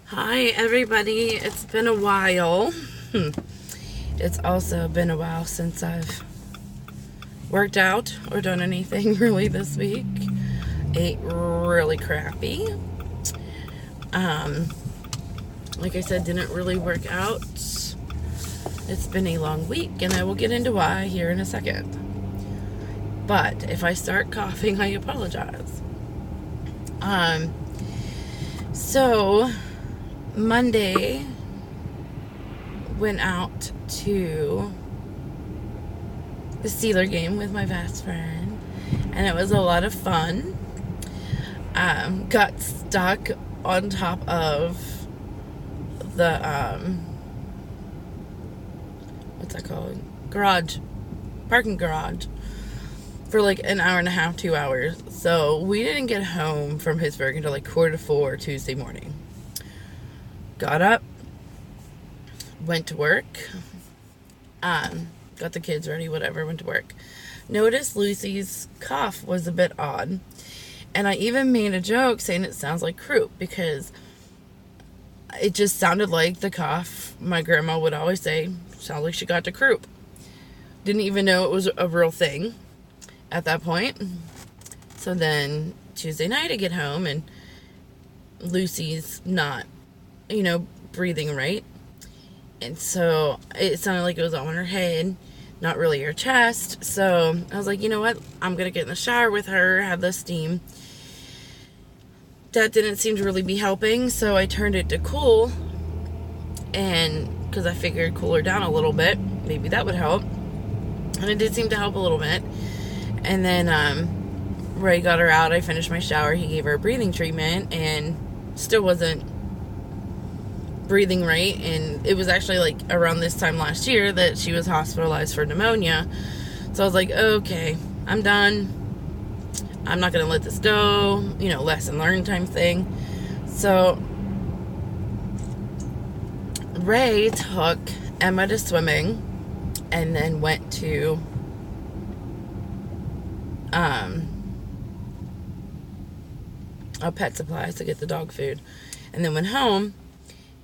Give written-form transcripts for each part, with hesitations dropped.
Hi, everybody. It's been a while. It's also been a while since I've worked out or done anything really this week. Ate really crappy. Like I said, didn't really work out. It's been a long week, and I will get into why here in a second. But if I start coughing, I apologize. So Monday went out to the Steeler game with my best friend, and it was a lot of fun. Got stuck on top of the what's that called? Parking garage for like an hour and a half, 2 hours. So we didn't get home from Pittsburgh until like 3:45 Tuesday morning. Got up, went to work, got the kids ready, whatever, went to work. Noticed Lucy's cough was a bit odd, and I even made a joke saying it sounds like croup, because it just sounded like the cough my grandma would always say, sounds like she got the croup. Didn't even know it was a real thing at that point. So then Tuesday night I get home, and Lucy's not breathing right. And so it sounded like it was all in her head, not really her chest. So I was like, you know what? I'm going to get in the shower with her, have the steam. That didn't seem to really be helping, so I turned it to cool. And because I figured cool her down a little bit, maybe that would help. And it did seem to help a little bit. And then Ray got her out. I finished my shower. He gave her a breathing treatment, and still wasn't breathing right. And it was actually like around this time last year that she was hospitalized for pneumonia. So I was like, okay, I'm done. I'm not going to let this go, lesson learned time thing. So Ray took Emma to swimming, and then went to a pet supplies to get the dog food, and then went home.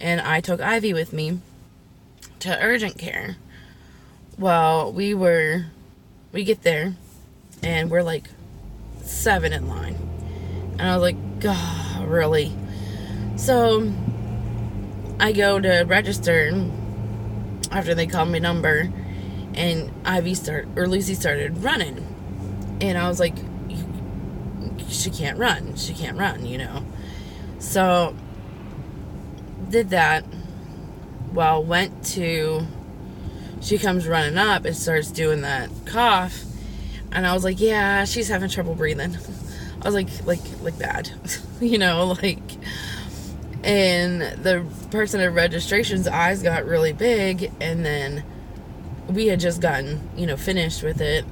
And I took Ivy with me to urgent care. Well, we get there, and we're like 7 in line. And I was like, God, really? So I go to register after they called my number, and Lucy started running. And I was like, she can't run. So did that. Well, she comes running up and starts doing that cough, and I was like, yeah, she's having trouble breathing. I was like bad, and the person at registration's eyes got really big, and then we had just gotten, finished with it,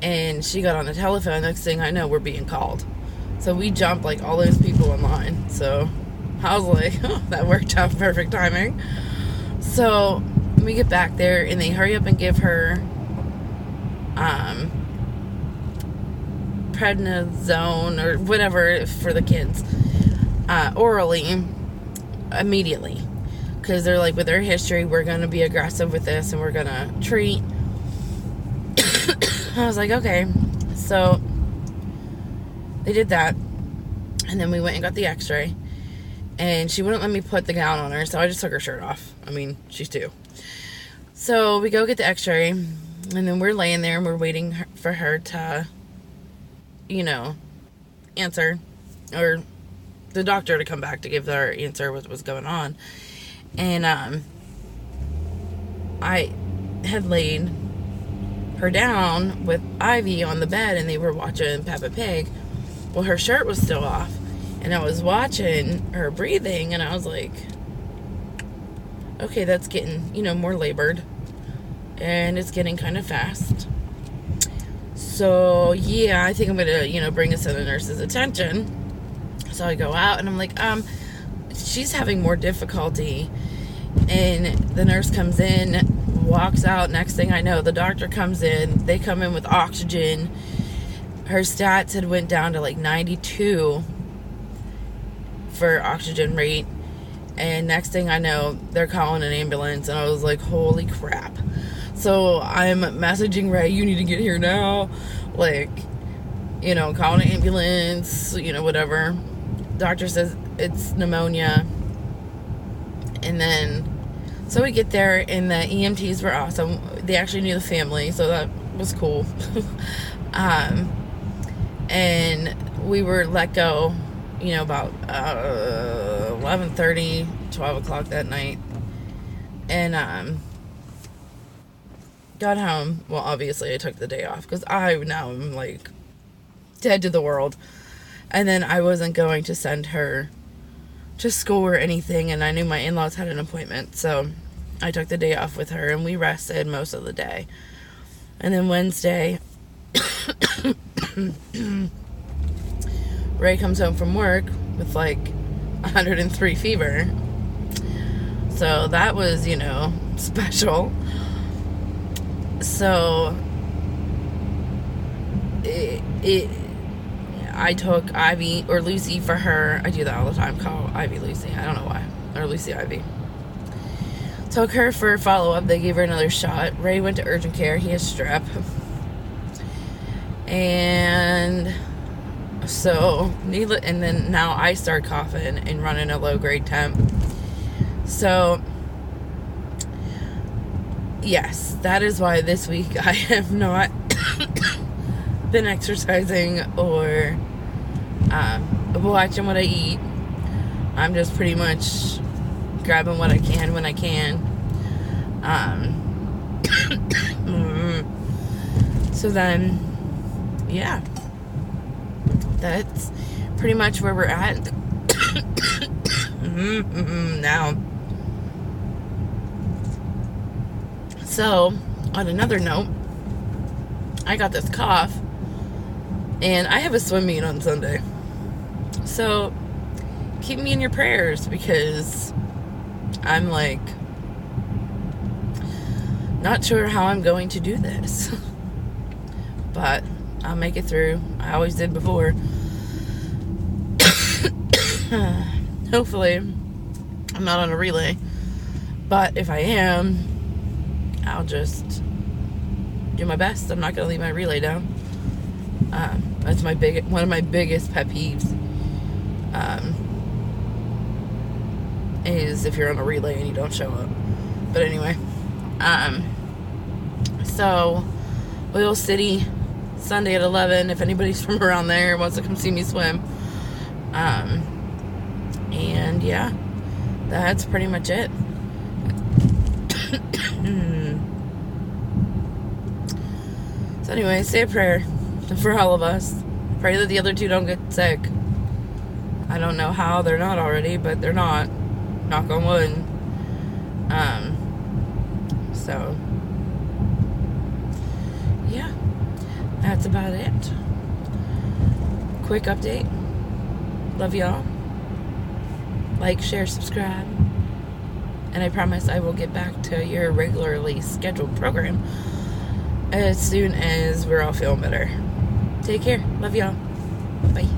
and she got on the telephone. Next thing I know, we're being called. So we jumped like all those people in line. So I was like, oh, that worked out, perfect timing. So we get back there, and they hurry up and give her prednisone or whatever for the kids orally immediately, because they're like, with her history, we're going to be aggressive with this, and we're going to treat. I was like, okay. So they did that, and then we went and got the x-ray, and she wouldn't let me put the gown on her, so I just took her shirt off. I mean, she's 2. So we go get the x-ray, and then we're laying there, and we're waiting for her to, answer, or the doctor to come back to give our answer what was going on. And I had laid her down with Ivy on the bed, and they were watching Peppa Pig. Well, her shirt was still off, and I was watching her breathing, and I was like, okay, that's getting, more labored, and it's getting kind of fast. So yeah, I think I'm gonna, bring this to the nurse's attention. So I go out, and I'm like, she's having more difficulty. And the nurse comes in, walks out. Next thing I know, the doctor comes in. They come in with oxygen. Her stats had went down to like 92 for oxygen rate. And next thing I know, they're calling an ambulance, and I was like, holy crap. So I'm messaging Ray, you need to get here now. Like, you know, call an ambulance, you know, whatever. Doctor says it's pneumonia. And then, so we get there, and the EMTs were awesome. They actually knew the family, so that was cool. And we were let go, you know, about 11:30, 12 o'clock that night. And got home. Well, obviously I took the day off because I now am like dead to the world. And then I wasn't going to send her to school or anything, and I knew my in-laws had an appointment, so I took the day off with her, and we rested most of the day. And then Wednesday, Ray comes home from work with like 103 fever. So that was, you know, special. So I took Ivy or Lucy for her. I do that all the time, call Ivy Lucy. I don't know why. Or Lucy Ivy. Took her for follow-up. They gave her another shot. Ray went to urgent care. He has strep. And so, and then now I start coughing and running a low-grade temp. So, yes, that is why this week I have not been exercising or watching what I eat. I'm just pretty much grabbing what I can when I can. So then, yeah, that's pretty much where we're at now. So, on another note, I got this cough, and I have a swim meet on Sunday. So, keep me in your prayers, because I'm like, not sure how I'm going to do this. But I'll make it through. I always did before. Hopefully, I'm not on a relay. But if I am, I'll just do my best. I'm not going to leave my relay down. That's one of my biggest pet peeves. Is if you're on a relay and you don't show up. But anyway, so Oil City Sunday at 11. If anybody's from around there and wants to come see me swim, and yeah, that's pretty much it. So anyway, say a prayer for all of us. Pray that the other two don't get sick. I don't know how they're not already, but they're not. Knock on wood. So, yeah, that's about it. Quick update. Love y'all. Like, share, subscribe. And I promise I will get back to your regularly scheduled program as soon as we're all feeling better. Take care. Love y'all. Bye.